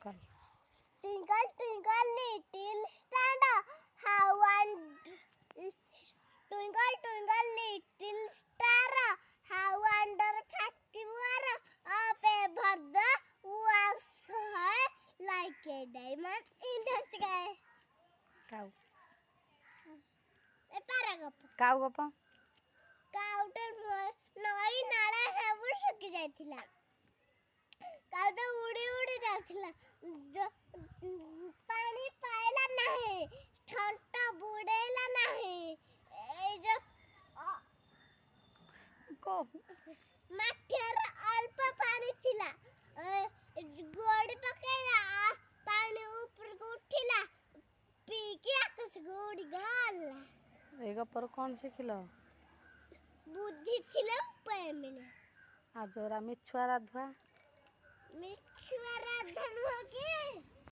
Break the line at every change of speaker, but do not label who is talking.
twinkle.
Twinkle, twinkle, little star, how twinkle, twinkle, little star, how wonderful you are. Up above the world so high, like a diamond in the sky.
Cow.
Cow
ଗପ
କାଉଟେ ନଈ ନାଳ ସବୁ ଶୁଖି ଯାଇଥିଲା। କାଉଟେ ଉଡ଼ି ଉଡ଼ି ଯାଉଥିଲା, ପାଣି ପାଇଲା ନାହିଁ, ଥଣ୍ଟ ବୁଡ଼େଇଲା ନାହିଁ। ଏଇ ମାଠିଆରେ ଅଳ୍ପ ପାଣି ଥିଲା, ଗୋଡ଼ି ପକେଇଲା, ପାଣି ଉପରକୁ ଉଠିଲା, ପିଇକି ଆକାଶକୁ ଉଡ଼ିଗଲା।
ଏଇ ଗପରୁ କ'ଣ ଶିଖିଲ?
ବୁଦ୍ଧି ଥିଲେ ଉପାୟ ମିଳେ।
ଆଉ ଯୋଉରା ମିଛୁଆ ରାଧୁଆ
ନୁହଁ କି?